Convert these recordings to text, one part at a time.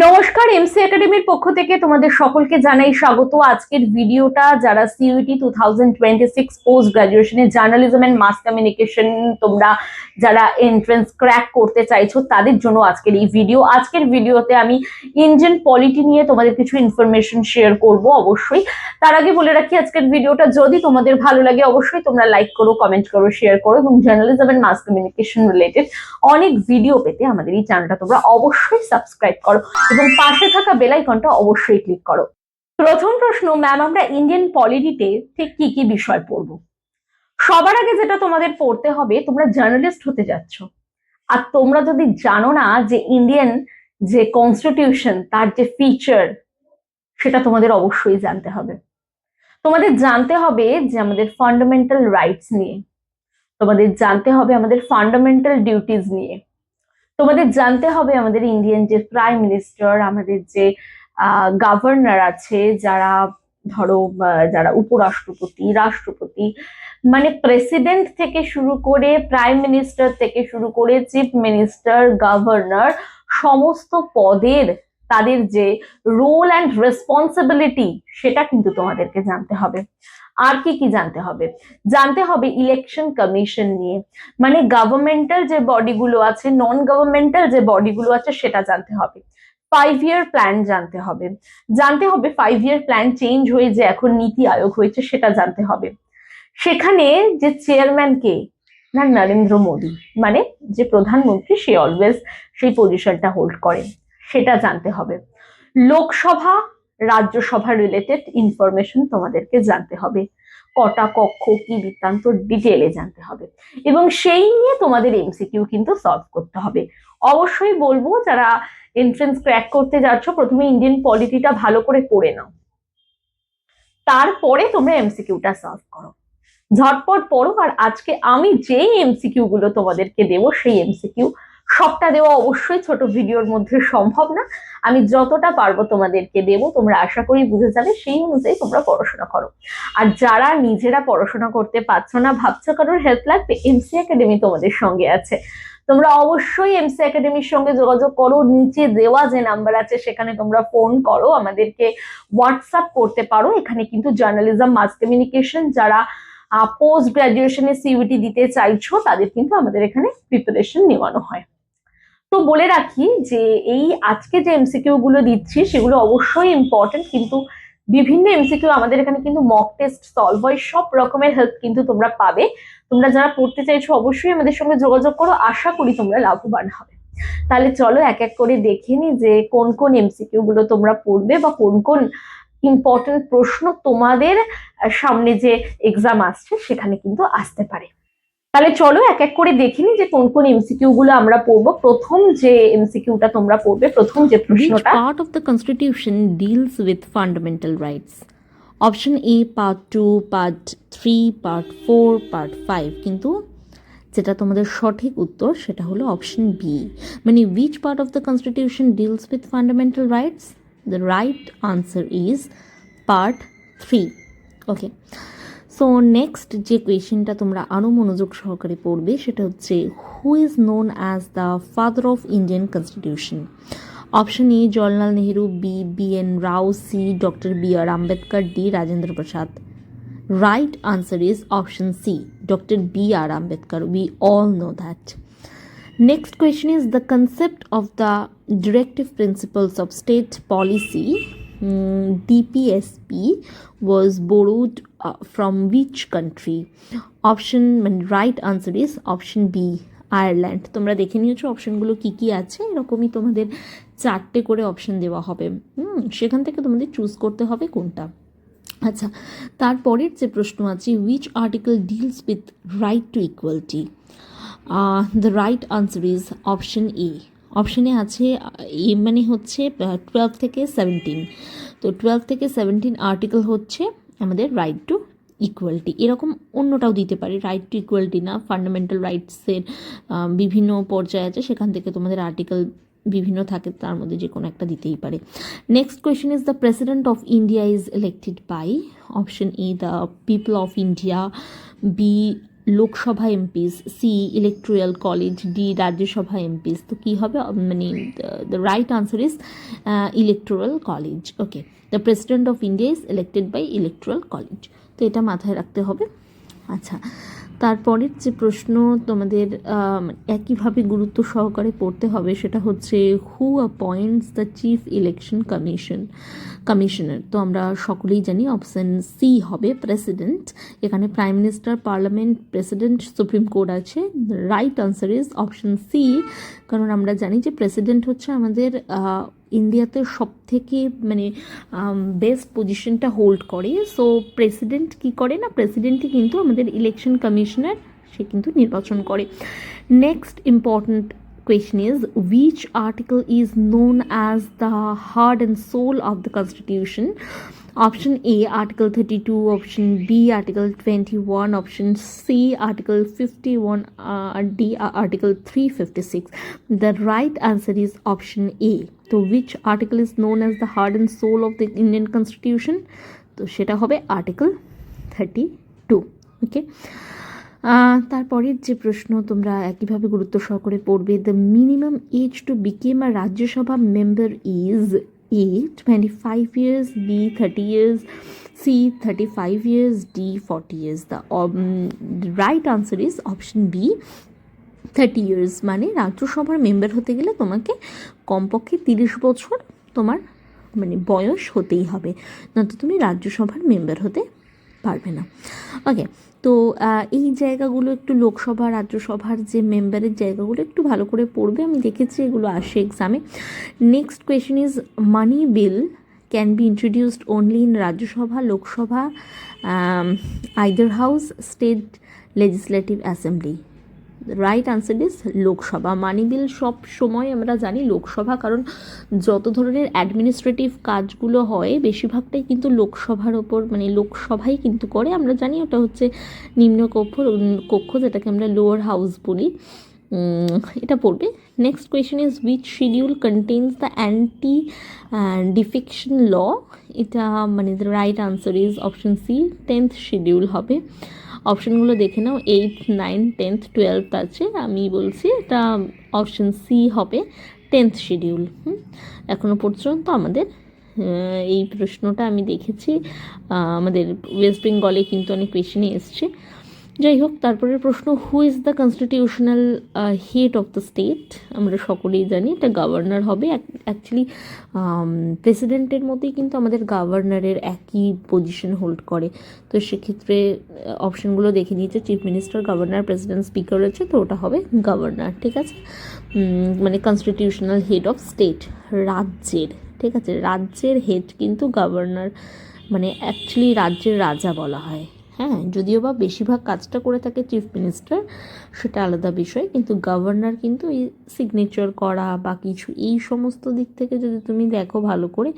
নমস্কার, এমসি একাডেমির পক্ষ থেকে তোমাদের সকলকে জানাই স্বাগত। আজকের ভিডিওটা যারা সিইউটি 2026 পোস্ট গ্রাজুয়েশনে জার্নালিজম এন্ড মাস কমিউনিকেশন তোমরা যারা এন্ট্রান্স ক্র্যাক করতে চাইছো তাদের জন্য আজকের এই ভিডিও। আজকের ভিডিওতে আমি ইন্ডিয়ান পলিটি নিয়ে তোমাদের কিছু ইনফরমেশন শেয়ার করব অবশ্যই। তার আগে বলে রাখি, আজকের ভিডিওটা যদি তোমাদের ভালো লাগে অবশ্যই তোমরা লাইক করো, কমেন্ট করো, শেয়ার করো এবং journalism and mass communication related অনেক ভিডিও পেতে আমাদের এই চ্যানেলটা তোমরা অবশ্যই সাবস্ক্রাইব করো এবং পাশে থাকা বেল আইকনটা অবশ্যই ক্লিক করো। প্রথম প্রশ্ন, ম্যাম আমরা ইন্ডিয়ান পলিটিতে ঠিক কি কি বিষয় পড়ব? সবার আগে যেটা তোমাদের পড়তে হবে, তোমরা জার্নালিস্ট হতে যাচ্ছ, আর তোমরা যদি জানো না যে ইন্ডিয়ান যে কনস্টিটিউশন তার যে ফিচার সেটা তোমাদের অবশ্যই জানতে হবে। তোমাদের জানতে হবে যে আমাদের ফান্ডামেন্টাল রাইটস নিয়ে, তোমাদের জানতে হবে আমাদের ফান্ডামেন্টাল ডিউটিস নিয়ে, তোমাদের জানতে হবে আমাদের ইন্ডিয়ান যে প্রাইম মিনিস্টার, আমাদের যে গভর্নর আছে, যারা ধরো যারা উপরাষ্ট্রপতি, রাষ্ট্রপতি, মানে প্রেসিডেন্ট থেকে শুরু করে প্রাইম মিনিস্টার থেকে শুরু করে চিফ মিনিস্টার, গভর্নর, সমস্ত পদের তাদের যে রোল অ্যান্ড রেসপন্সিবিলিটি সেটা কিন্তু তোমাদেরকে জানতে হবে। আর কি কি জানতে হবে? জানতে হবে ইলেকশন কমিশন নিয়ে, মানে গভর্নমেন্টাল যে বডিগুলো আছে, নন গভর্নমেন্টাল যে বডিগুলো আছে সেটা জানতে হবে। 5 ইয়ার প্ল্যান জানতে হবে। জানতে হবে 5 ইয়ার প্ল্যান চেঞ্জ হয়ে যে এখন নীতি আয়োগ হয়েছে সেটা জানতে হবে। সেখানে যে চেয়ারম্যান কে, না নরেন্দ্র মোদী, মানে যে প্রধানমন্ত্রী, সে অলওয়েজ সেই পজিশনটা হোল্ড করে, সেটা জানতে হবে। লোকসভা, রাজ্যসভা রিলেটেড ইনফরমেশন তোমাদেরকে জানতে হবে। কটা কক্ষ, কি বৃত্তান্ত, ডিটেলে জানতে হবে এবং সেই নিয়ে তোমাদের এমসিকিউ কিন্তু সলভ করতে হবে। অবশ্যই বলবো যারা এন্ট্রান্স ক্র্যাক করতে যাচ্ছ, প্রথমে ইন্ডিয়ান পলিটিটা ভালো করে পড়ে নাও, তারপরে তোমরা এমসিকিউটা সলভ করো, ঝটপট পড়ো। আর আজকে আমি যেই এমসিকিউ গুলো তোমাদেরকে দেবো সেই এমসিকিউ সবটা দেওয়া অবশ্যই ছোট ভিডিওর মধ্যে সম্ভব না, আমি যতটা পারবো তোমাদেরকে দেবো, তোমরা আশা করি বুঝে যাবে, সেই অনুযায়ী তোমরা পড়াশোনা করো। আর যারা নিজেরা পড়াশোনা করতে পারছো না, ভাবছো কারোর হেল্প লাগবে, এমসি একাডেমি তোমাদের সঙ্গে আছে। তোমরা অবশ্যই এমসি একাডেমির সঙ্গে যোগাযোগ করো, নিচে দেওয়া যে নাম্বার আছে সেখানে তোমরা ফোন করো, আমাদেরকে হোয়াটসঅ্যাপ করতে পারো। এখানে কিন্তু জার্নালিজম, মাস কমিউনিকেশন যারা পোস্ট গ্রাজুয়েশনে সিইউটি দিতে চাইছো তাদের কিন্তু আমাদের এখানে প্রিপারেশন নেওয়ানো হয়। তো বলে রাখি যে এই আজকে যে এমসিকিউ গুলো দিচ্ছি সেগুলো অবশ্যই ইম্পর্টেন্ট, কিন্তু বিভিন্ন এমসিকিউ আমাদের এখানে কিন্তু মক টেস্ট সলভ হয়, সব রকমের হেল্প কিন্তু তোমরা পাবে। তোমরা যারা পড়তে চাইছো অবশ্যই আমাদের সঙ্গে যোগাযোগ করো, আশা করি তোমরা লাভবান হবে। তাহলে চলো এক এক করে দেখে নি যে কোন কোন এমসিকিউ গুলো তোমরা পড়বে বা কোন কোন ইম্পর্টেন্ট প্রশ্ন তোমাদের সামনে যে এক্সাম আসছে সেখানে কিন্তু আসতে পারে। তাহলে চলো এক এক করে দেখিনি যে কোন কোন এমসিকিউ গুলো আমরা পড়বো। প্রথম যে এমসিকিউটা তোমরা পড়বে, প্রথম যে Which প্রশ্নটা, part of the Constitution deals with fundamental rights? Option A part 2, part 3, part 4, part 5, কিন্তু যেটা তোমাদের সঠিক উত্তর সেটা হলো অপশন বি, মানে which part of the Constitution deals with fundamental rights? The right answer is part 3. Okay, so next যে কোয়েশ্চেনটা তোমরা আরও মনোযোগ সহকারে পড়বে সেটা হচ্ছে who is known as the father of Indian constitution? Option A Jawaharlal Nehru, B BN Rao, C doctor BR Ambedkar, D Rajendra Prasad. Right answer is option C, Dr. BR Ambedkar. We all know that. Next question is the concept of the directive principles of state policy, DPSP, was borrowed from which country? Option, right answer is option B, Ireland. তোমরা দেখে নিয়েছো অপশনগুলো কি কি আছে, এরকমই তোমাদের 4টে করে অপশন দেওয়া হবে, সেখান থেকে তোমাদের চুজ করতে হবে কোনটা। আচ্ছা, তারপরের যে প্রশ্ন আছে, which article deals with right to equality? The right answer is option A. অপশনে আছে এ, মানে হচ্ছে 12 থেকে 17। তো 12 থেকে 17 আর্টিকেল হচ্ছে আমাদের রাইট টু ইকুয়ালিটি। এরকম অন্যটাও দিতে পারে, রাইট টু ইকুয়ালিটি না, ফান্ডামেন্টাল রাইটসের বিভিন্ন পর্যায়ে আছে, সেখান থেকে তোমাদের আর্টিকেল বিভিন্ন থাকে, তার মধ্যে যে কোনো একটা দিতেই পারে। Next question is the president of India is elected by? Option A the people of India, B Lok Sabha MPs, C electoral college, D Rajya Sabha MPs. তো কী হবে, মানে the right answer is electoral college. Okay, the president of India is elected by electoral college. তো এটা মাথায় রাখতে হবে। আচ্ছা, তারপরের যে প্রশ্ন তোমাদের একইভাবে গুরুত্ব সহকারে পড়তে হবে সেটা হচ্ছে who appoints the chief election commissioner. তো আমরা সকলেই জানি অপশান সি হবে প্রেসিডেন্ট। এখানে prime minister, parliament, president, supreme court আছে। Right answer is option C, কারণ আমরা জানি যে প্রেসিডেন্ট হচ্ছে আমাদের ইন্ডিয়াতে সব থেকে মানে বেস্ট পজিশনটা হোল্ড করে। সো প্রেসিডেন্ট কি করে না, প্রেসিডেন্টই কিন্তু আমাদের ইলেকশন কমিশনার, সে কিন্তু নির্বাচন করে। Next important question is, which article is known as the heart and soul of the constitution? Option A, article 32, option B, article 21, option C, article 51, D, article 356. The right answer is option A. So which article is known as the heart and soul of the Indian constitution? তো সেটা হবে article 32. ওকে, তারপরের যে প্রশ্ন তোমরা একইভাবে গুরুত্ব সহকারে পড়বে, the minimum age to become a Rajya Sabha member is A 25 years, B 30 years, C 35 years, D 40 years. The right answer is option B 30 years। মানে রাজ্যসভার মেম্বার হতে গেলে তোমাকে কমপক্ষে 30 বছর তোমার মানে বয়স হতেই হবে, নয়তো তুমি রাজ্যসভার মেম্বার হতে পারবে না। ওকে, তো এই জায়গাগুলো একটু লোকসভা রাজ্যসভার যে মেম্বারের জায়গাগুলো একটু ভালো করে পড়বে, আমি দেখেছি এগুলো আসে এক্সামে। Next question is, money bill can be introduced only in Rajya Sabha, Lok Sabha, either house, state legislative assembly. Right answer is Lok Sabha. Money bill সব সময় আমরা জানি লোকসভা, কারণ যত ধরনের অ্যাডমিনিস্ট্রেটিভ কাজগুলো হয় বেশিরভাগটাই কিন্তু লোকসভার ওপর, মানে লোকসভাই কিন্তু করে। আমরা জানি ওটা হচ্ছে নিম্ন কক্ষ, যেটাকে আমরা লোয়ার হাউস বলি। এটা পড়বে। Next question is, which schedule contains the anti defection law? এটা মানে the right answer is option C 10th schedule হবে। অপশানগুলো দেখে নাও, 8, 9, 10th, 12th আছে। আমি বলছি এটা অপশন সি হবে 10th শিডিউল। এখনও পর্যন্ত আমাদের এই প্রশ্নটা আমি দেখেছি আমাদের ওয়েস্ট বেঙ্গলে কিন্তু অনেক কোয়েশ্চেনই এসছে। যাই হোক, তারপরের প্রশ্ন, who is the constitutional head of the state? আমরা সকলেই জানি এটা গভর্নর হবে। অ্যাকচুয়ালি প্রেসিডেন্টের মতোই কিন্তু আমাদের গভর্নরের একই পজিশন হোল্ড করে। তো সেক্ষেত্রে অপশানগুলো দেখে নিয়েছে, chief minister, governor, president, speaker আছে, তো ওটা হবে গভর্নর। ঠিক আছে, মানে কনস্টিটিউশনাল হেড অফ স্টেট রাজ্যের। ঠিক আছে, রাজ্যের হেড কিন্তু গভর্নর, মানে অ্যাকচুয়ালি রাজ্যের রাজা বলা হয়। হ্যাঁ, যদিও বা বেশিরভাগ কাজটা করে থাকে চিফ মিনিস্টার, সেটা আলাদা বিষয়, কিন্তু গভর্নর কিন্তু এই সিগনেচার করা বা কিছু এই সমস্ত দিক থেকে যদি তুমি দেখো ভালো করে,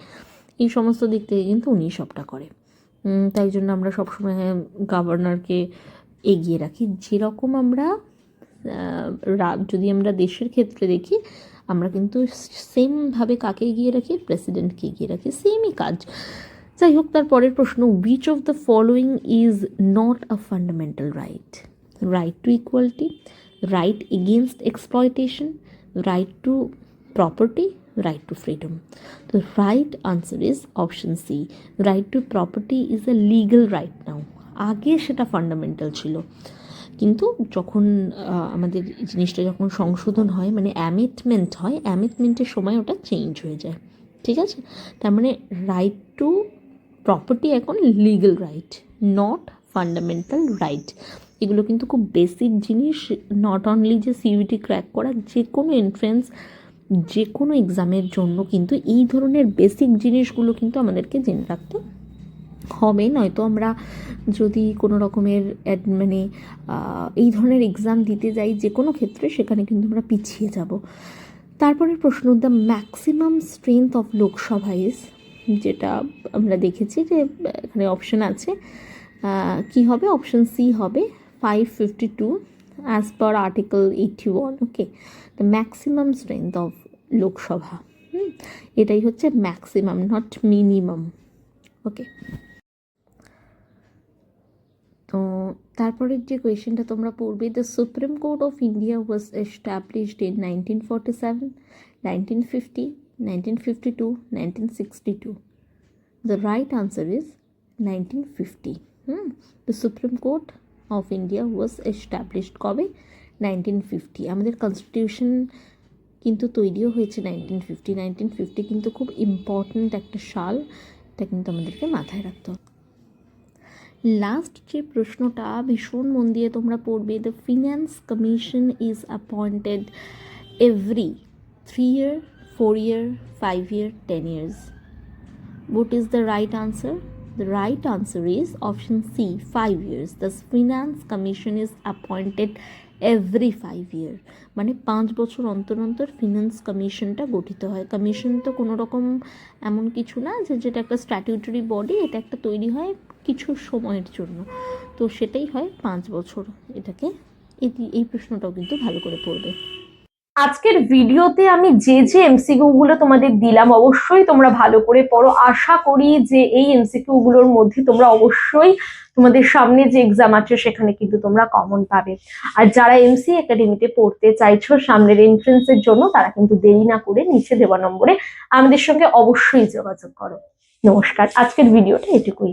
এই সমস্ত দিক থেকে কিন্তু উনি সবটা করে। তাই জন্য আমরা সবসময় গভর্নরকে এগিয়ে রাখি। যেরকম আমরা যদি আমরা দেশের ক্ষেত্রে দেখি, আমরা কিন্তু সেমভাবে কাকে এগিয়ে রাখি, প্রেসিডেন্টকে এগিয়ে রাখি, সেমই কাজ। যাই হোক, তার পরের প্রশ্ন, which of the following is not a fundamental right? Right to equality, right against exploitation, right to property, right to freedom. তো right answer is option C, right to property is a legal right now. আগে সেটা fundamental ছিল, কিন্তু যখন আমাদের জিনিসটা যখন সংশোধন হয়, মানে অ্যামেন্ডমেন্ট হয়, অ্যামেন্ডমেন্টের সময় ওটা চেঞ্জ হয়ে যায়। ঠিক আছে, তার মানে রাইট টু প্রপার্টি এখন legal right, not fundamental right. এগুলো কিন্তু খুব বেসিক জিনিস, নট অনলি যে সিইউটি ক্র্যাক করা, যে কোনো এন্ট্রেন্স, যে কোনো এক্সামের জন্য কিন্তু এই ধরনের বেসিক জিনিসগুলো কিন্তু আমাদেরকে জেনে রাখতে হবে। নয়তো আমরা যদি কোনো রকমের মানে এই ধরনের এক্সাম দিতে যাই যে কোনো ক্ষেত্রে, সেখানে কিন্তু আমরা পিছিয়ে যাব। তারপরের প্রশ্ন, the maximum strength of Lok Sabha is, যেটা আমরা দেখেছি যে এখানে অপশান আছে, কি হবে, অপশান সি হবে 552 as per article 81। Okay, the maximum strength of Lok Sabha, এটাই হচ্ছে ম্যাক্সিমাম, নট মিনিমাম। ওকে, তো তারপরের যে কোয়েশ্চেনটা তোমরা পড়বে, the supreme court of India was established in 1947, 1950, 1952, 1962. The right answer is 1950. The Supreme Court of India was established কবে? 1950. আমাদের কনস্টিটিউশন কিন্তু তৈরিও হয়েছে 1950. 1950 কিন্তু খুব ইম্পর্ট্যান্ট একটা সাল, এটা কিন্তু আমাদেরকে মাথায় রাখতে হবে। লাস্ট যে প্রশ্নটা ভীষণ মন দিয়ে তোমরা পড়বে, the finance commission is appointed every 3 year, 4 year, 5 year, 10 years. What is the right answer? The right answer is option C, 5 years. The Finance Commission is appointed every 5 year. মানে 5 বছর অন্তর অন্তর ফিনান্স কমিশনটা গঠিত হয়। কমিশন তো কোনো রকম এমন কিছু না যে যেটা একটা স্ট্যাটিউটরি বডি, এটা একটা তৈরি হয় কিছু সময়ের জন্য, তো সেটাই হয় 5 বছর। এটাকে এই প্রশ্নটাও কিন্তু ভালো করে পড়বে। আজকের ভিডিওতে আমি যে যে এমসিকিউ গুলো তোমাদের দিলাম অবশ্যই তোমরা ভালো করে পড়ো। আশা করি যে এই এমসিকিউ গুলোর মধ্যে তোমরা অবশ্যই তোমাদের সামনে যে এক্সাম আছে সেখানে কিন্তু তোমরা কমন পাবে। আর যারা এমসি একাডেমিতে পড়তে চাইছো সামনের এন্ট্রান্সের জন্য, তারা কিন্তু দেরি না করে নিচে দেওয়া নম্বরে আমাদের সঙ্গে অবশ্যই যোগাযোগ করো। নমস্কার, আজকের ভিডিওটা এটুকুই।